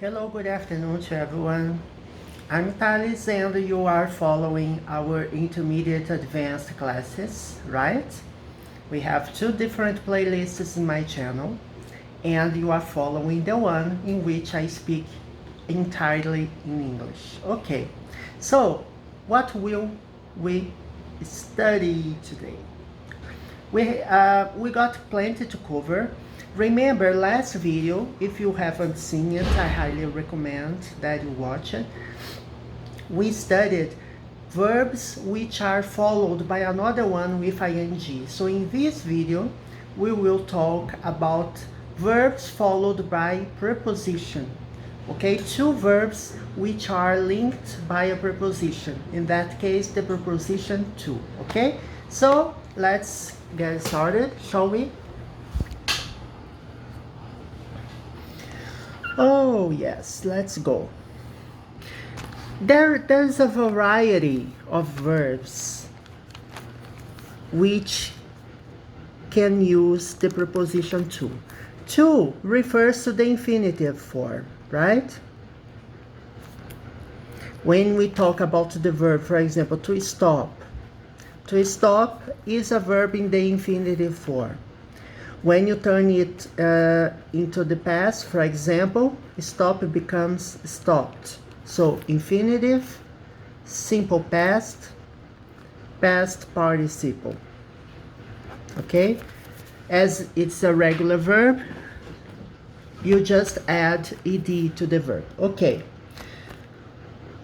Hello, good afternoon to everyone. I'm Thales and you are following our intermediate advanced classes, right? We have two different playlists in my channel and you are following the one in which I speak entirely in English. Okay, so what will we study today? We got plenty to cover. Remember last video, if you haven't seen it, I highly recommend that you watch it. We studied verbs which are followed by another one with ing. So in this video, we will talk about verbs followed by preposition. Okay, two verbs which are linked by a preposition. In that case, the preposition to. Okay, so let's get started, shall we? Oh yes, let's go. There's a variety of verbs which can use the preposition to. To refers to the infinitive form, right? When we talk about the verb, for example, to stop is a verb in the infinitive form. When you turn it into the past, for example, stop becomes stopped. So infinitive, simple past, past participle. Okay? As it's a regular verb, you just add ed to the verb. Okay.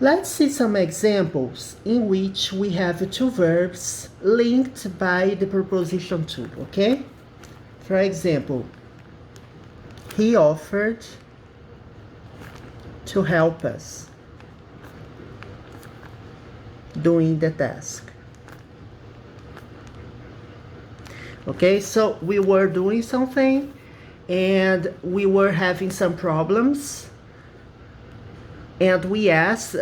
Let's see some examples in which we have two verbs linked by the preposition to, okay? For example, he offered to help us doing the task. Okay, so we were doing something and we were having some problems and we asked,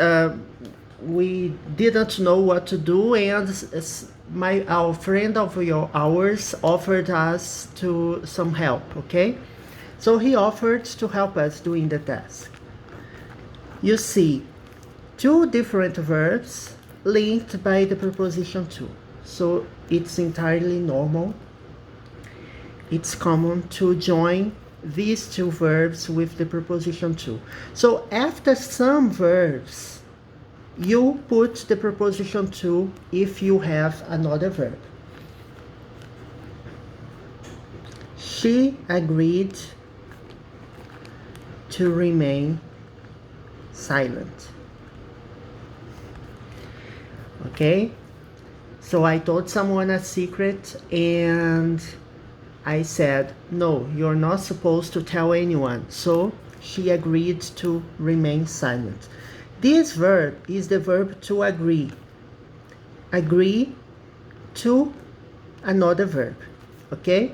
we didn't know what to do, and our friend of ours offered us to some help, okay? So he offered to help us doing the task. You see, two different verbs linked by the preposition to. So it's entirely normal. It's common to join these two verbs with the preposition to. So after some verbs, you put the preposition to if you have another verb. She agreed to remain silent. Okay? So I told someone a secret and I said, no, you're not supposed to tell anyone. So she agreed to remain silent. This verb is the verb to agree. Agree to another verb, okay?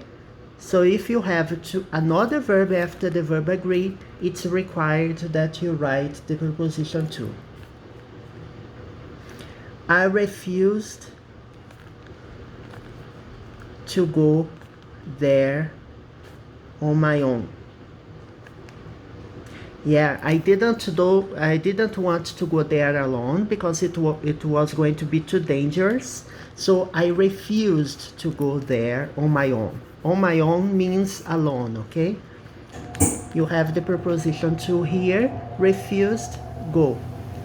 So if you have another verb after the verb agree, it's required that you write the preposition to. I refused to go there on my own. Yeah, I didn't want to go there alone because it was going to be too dangerous. So I refused to go there on my own. On my own means alone, okay? You have the preposition to here, refused, go.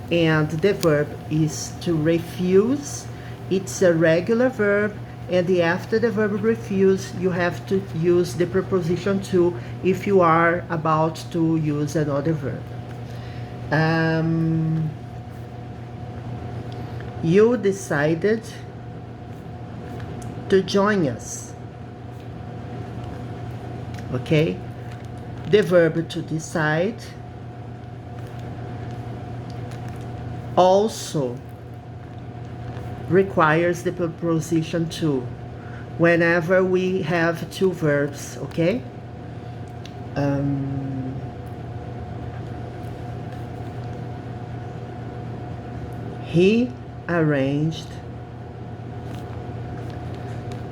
And the verb is to refuse. It's a regular verb. And after the verb refuse, you have to use the preposition to if you are about to use another verb. You decided to join us. Okay? The verb to decide also requires the preposition to whenever we have two verbs, okay? He arranged,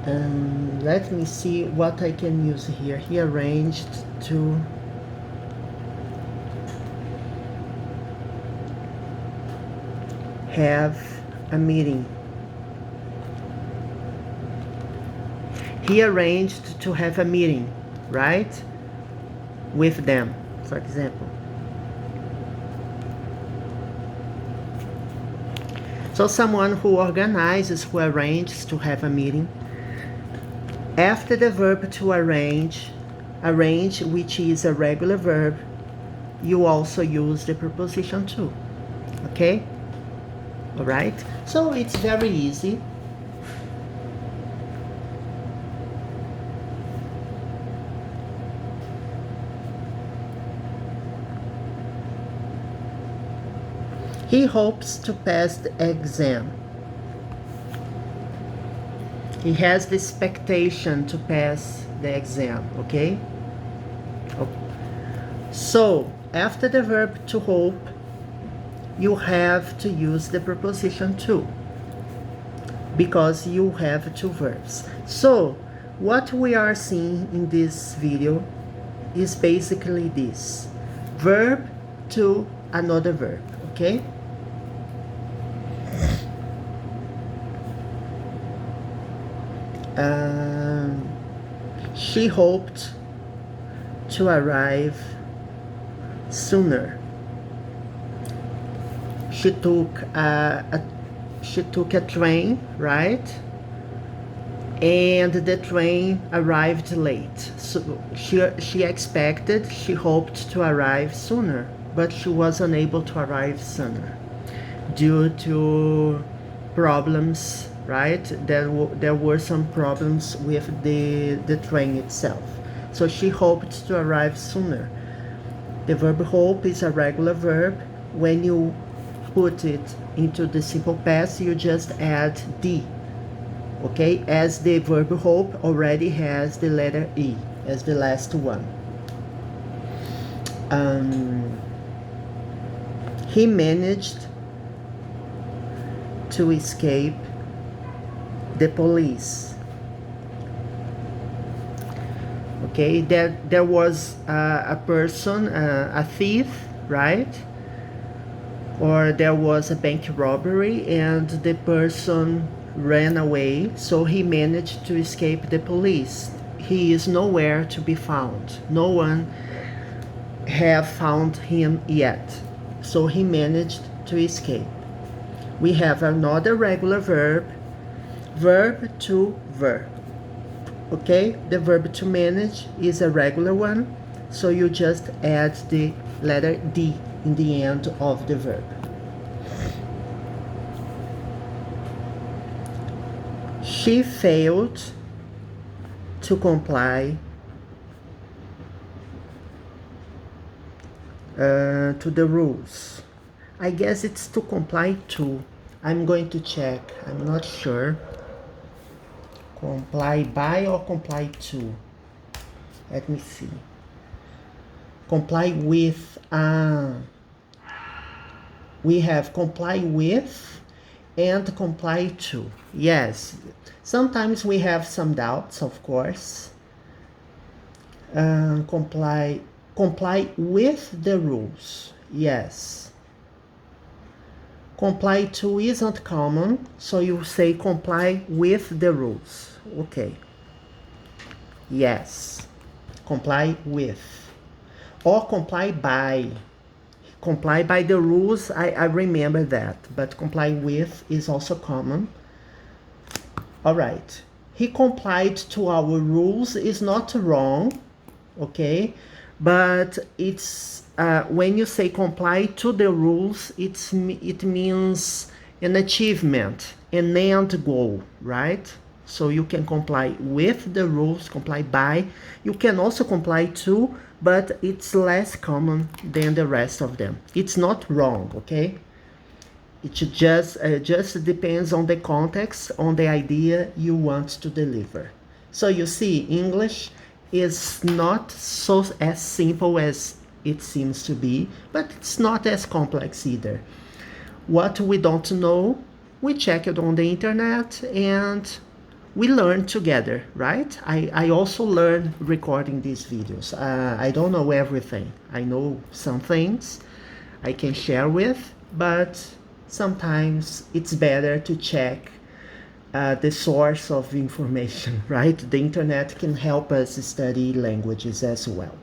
let me see what I can use here. He arranged to have a meeting. He arranged to have a meeting, right? With them, for example. So someone who organizes, who arranges to have a meeting. After the verb to arrange, which is a regular verb, you also use the preposition to. Okay? All right? So it's very easy. He hopes to pass the exam. He has the expectation to pass the exam, okay? So, after the verb to hope, you have to use the preposition to, because you have two verbs. So, what we are seeing in this video is basically this. Verb to another verb, okay? She hoped to arrive sooner. She took a train, right? And the train arrived late. So she expected, she hoped to arrive sooner, but she was unable to arrive sooner due to problems, right? There were some problems with the train itself. So she hoped to arrive sooner. The verb hope is a regular verb. When you put it into the simple past, you just add D, okay? As the verb hope already has the letter E as the last one. He managed to escape the police. Okay, there was a person, a thief, right? Or there was a bank robbery and the person ran away, so he managed to escape the police. He is nowhere to be found. No one have found him yet, so he managed to escape. We have another regular verb, verb to verb. Okay, the verb to manage is a regular one, so you just add the letter D in the end of the verb. She failed to comply to the rules. I guess it's to comply to. I'm going to check. I'm not sure. Comply by or comply to? Let me see. Comply with. We have comply with and comply to. Yes. Sometimes we have some doubts, of course. Comply with the rules. Yes. Comply to isn't common, so you say comply with the rules. Okay. Yes. Comply with. Or comply by. Comply by the rules, I remember that, but comply with is also common. All right. He complied to our rules is not wrong, okay? But it's when you say comply to the rules, it means an achievement, an end goal, right? So you can comply with the rules, comply by. You can also comply to, but it's less common than the rest of them. It's not wrong, okay? It just depends on the context, on the idea you want to deliver. So you see, English is not so as simple as it seems to be, but it's not as complex either. What we don't know, we check it on the internet and we learn together, right? I also learn recording these videos. I don't know everything. I know some things I can share with, but sometimes it's better to check the source of information, right? The internet can help us study languages as well.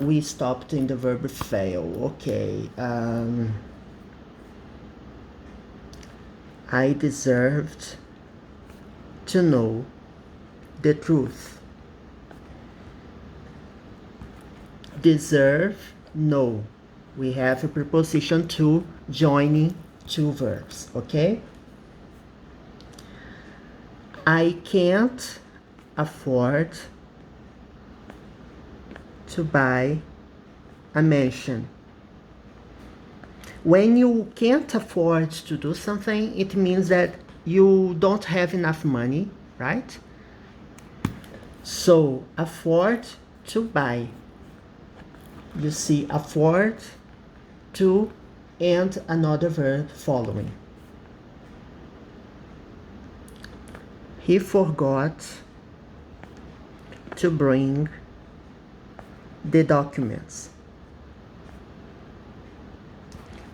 We stopped in the verb fail. Okay. I deserved to know the truth. Deserve, know. We have a preposition to joining two verbs, okay? I can't afford to buy a mansion. When you can't afford to do something, it means that you don't have enough money, right? So, afford to buy. You see afford, to, and another verb following. He forgot to bring the documents.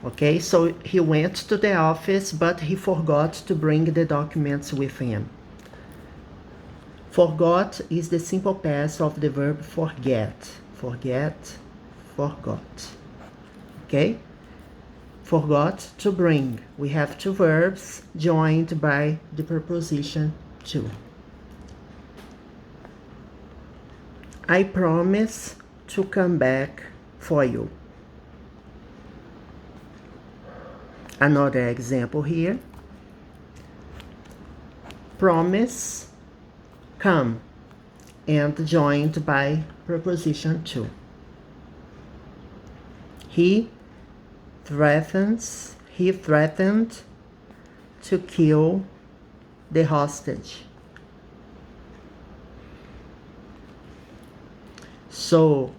Okay, so he went to the office, but he forgot to bring the documents with him. Forgot is the simple past of the verb forget. Forget, forgot. Okay? Forgot to bring. We have two verbs joined by the preposition to. I promise to come back for you. Another example here. Promise, come, and joined by preposition to. He threatened to kill the hostage. So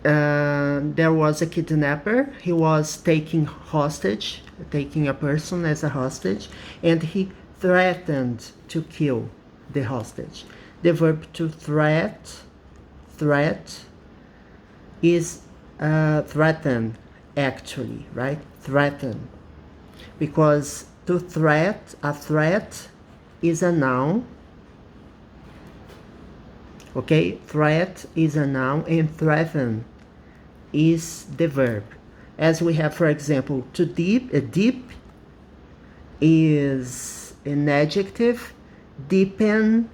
there was a kidnapper. He was taking a person as a hostage, and he threatened to kill the hostage. The verb to threat is threaten, actually, right? Threaten. Because a threat is a noun. Okay, threat is a noun, and threaten is the verb. As we have, for example, to dip, dip is an adjective, deepen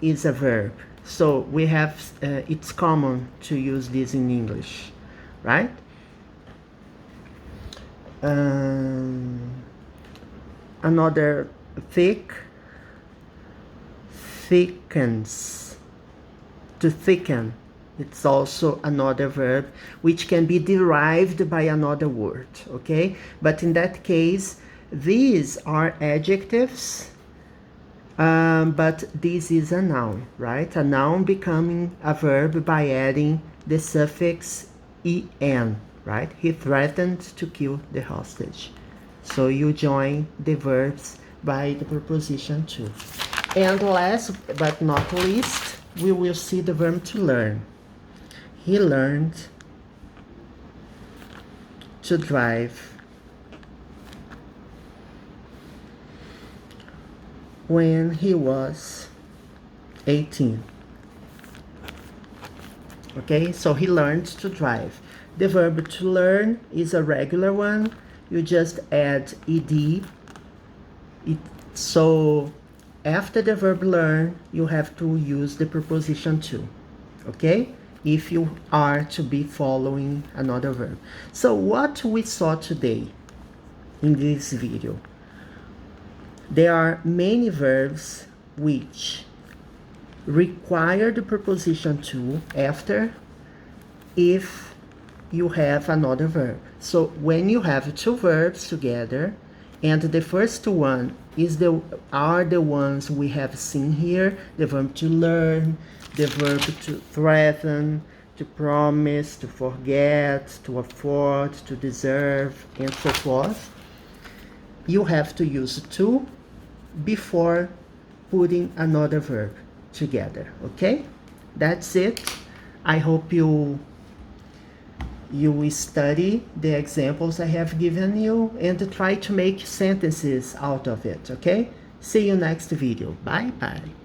is a verb. So we have, it's common to use this in English, right? Another thickens. To thicken, it's also another verb which can be derived by another word, okay? But in that case, these are adjectives, but this is a noun, right? A noun becoming a verb by adding the suffix en, right? He threatened to kill the hostage. So you join the verbs by the preposition to. And last but not least, we will see the verb to learn. He learned to drive when he was 18. Okay, so he learned to drive. The verb to learn is a regular one. You just add ed. So after the verb learn, you have to use the preposition to, okay? If you are to be following another verb. So what we saw today in this video, there are many verbs which require the preposition to after if you have another verb. So when you have two verbs together, and the first one are the ones we have seen here, the verb to learn, the verb to threaten, to promise, to forget, to afford, to deserve, and so forth. You have to use to before putting another verb together, okay? That's it. I hope you you will study the examples I have given you and try to make sentences out of it, okay? See you next video. Bye bye.